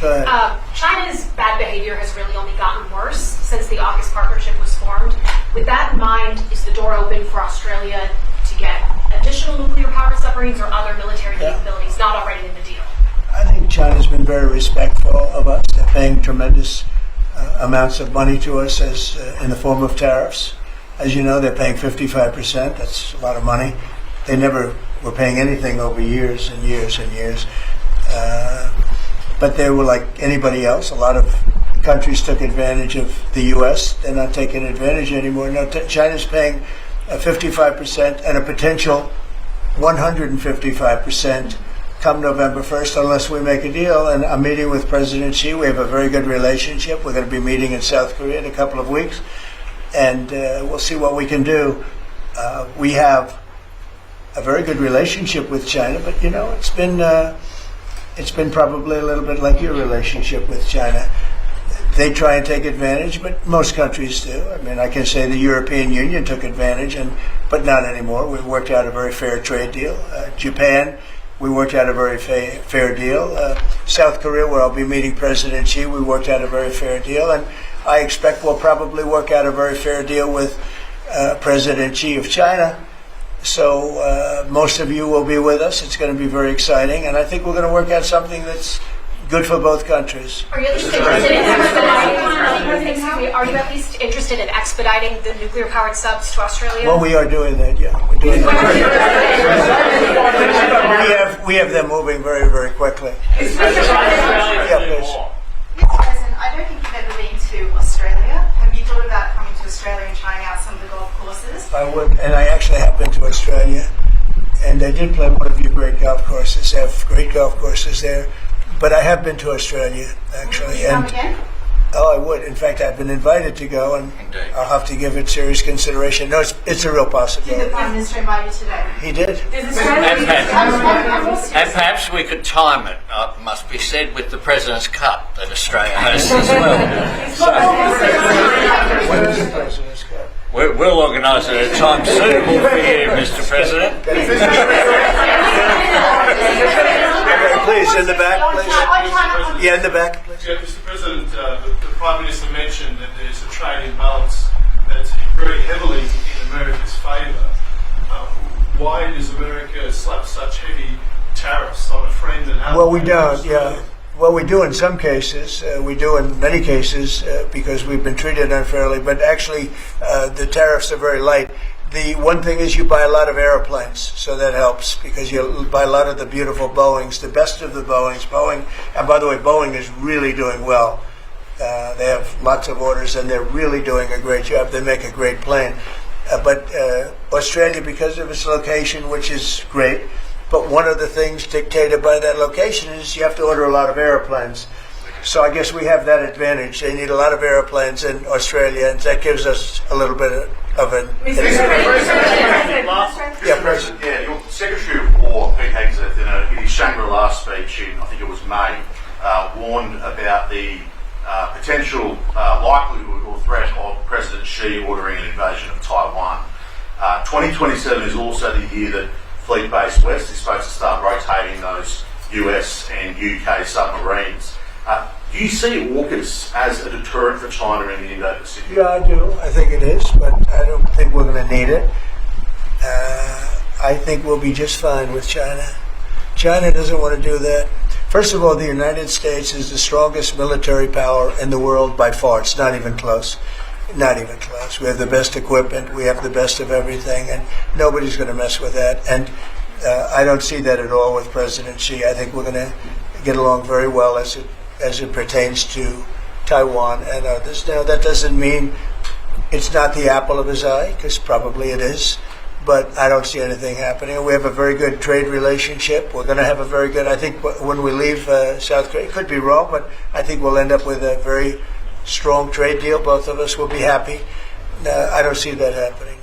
Go ahead. China's bad behavior has really only gotten worse since the AUKUS partnership was formed. With that in mind, is the door open for Australia to get additional nuclear-powered submarines or other military capabilities not already in the deal? I think China's been very respectful of us. They're paying tremendous amounts of money to us as in the form of tariffs. As you know, they're paying 55%. That's a lot of money. They never were paying anything over years and years and years. But they were like anybody else. A lot of countries took advantage of the U.S. They're not taking advantage anymore. No, China's paying 55% and a potential 155% come November 1st unless we make a deal. And I'm meeting with President Xi. We have a very good relationship. We're going to be meeting in South Korea in a couple of weeks. And we'll see what we can do. We have a very good relationship with China, but you know, it's been probably a little bit like your relationship with China. They try and take advantage, but most countries do. I mean, I can say the European Union took advantage, but not anymore. We worked out a very fair trade deal. Japan, we worked out a very fair deal. South Korea, where I'll be meeting President Xi, we worked out a very fair deal. And I expect we'll probably work out a very fair deal with President Xi of China. So most of you will be with us. It's going to be very exciting. And I think we're going to work out something that's good for both countries. Are you at least interested in expediting? Are you at least interested in expediting the nuclear-powered subs to Australia? Well, we are doing that. Yeah, we're doing that. We have them moving very, very quickly. Yeah, please. President, I don't think you've ever been to Australia. Have you thought about coming to Australia and trying out some of the golf courses? I would, and I actually have been to Australia, and I did play one of your great golf courses. They have great golf courses there. But I have been to Australia, actually. Would you come again? Oh, I would. In fact, I've been invited to go, and I'll have to give it serious consideration. No, it's a real possibility. Did the Prime Minister invite you today? He did. And perhaps we could time it, must be said, with the President's Cup that Australia hosts as well. When is the President's Cup? We'll organise it at a time suitable for you, Mr. President. Please, in the back, please. Yeah, in the back, please. Yeah, Mr. President, the Prime Minister mentioned that there's a trade imbalance that's very heavily in America's favour. Why does America slap such heavy tariffs on a friend and ally? Well, we don't, yeah. Well, we do in some cases. We do in many cases because we've been treated unfairly. But actually, the tariffs are very light. The one thing is you buy a lot of airplanes, so that helps because you buy a lot of the beautiful Boeings, the best of the Boeings. Boeing, and by the way, Boeing is really doing well. They have lots of orders, and they're really doing a great job. They make a great plane. But Australia, because of its location, which is great, but one of the things dictated by that location is you have to order a lot of airplanes. So I guess we have that advantage. They need a lot of airplanes in Australia, and that gives us a little bit of an advantage. Yeah, your Secretary of War, Pete Hegseth, in his Shangri-La speech in, I think it was May, warned about the potential likelihood or threat of President Xi ordering an invasion of Taiwan. 2027 is also the year that Fleet-Based West is supposed to start rotating those US and UK submarines. Do you see AUKUS as a deterrent for China in the Indo-Pacific? Yeah, I do. I think it is, but I don't think we're going to need it. I think we'll be just fine with China. China doesn't want to do that. First of all, the United States is the strongest military power in the world by far. It's not even close. Not even close. We have the best equipment. We have the best of everything, and nobody's going to mess with that. And I don't see that at all with President Xi. I think we're going to get along very well as it pertains to Taiwan and others. Now, that doesn't mean it's not the apple of his eye, because probably it is, but I don't see anything happening. We have a very good trade relationship. We're going to have a very good, I think when we leave South Korea, it could be wrong, but I think we'll end up with a very strong trade deal. Both of us will be happy. I don't see that happening.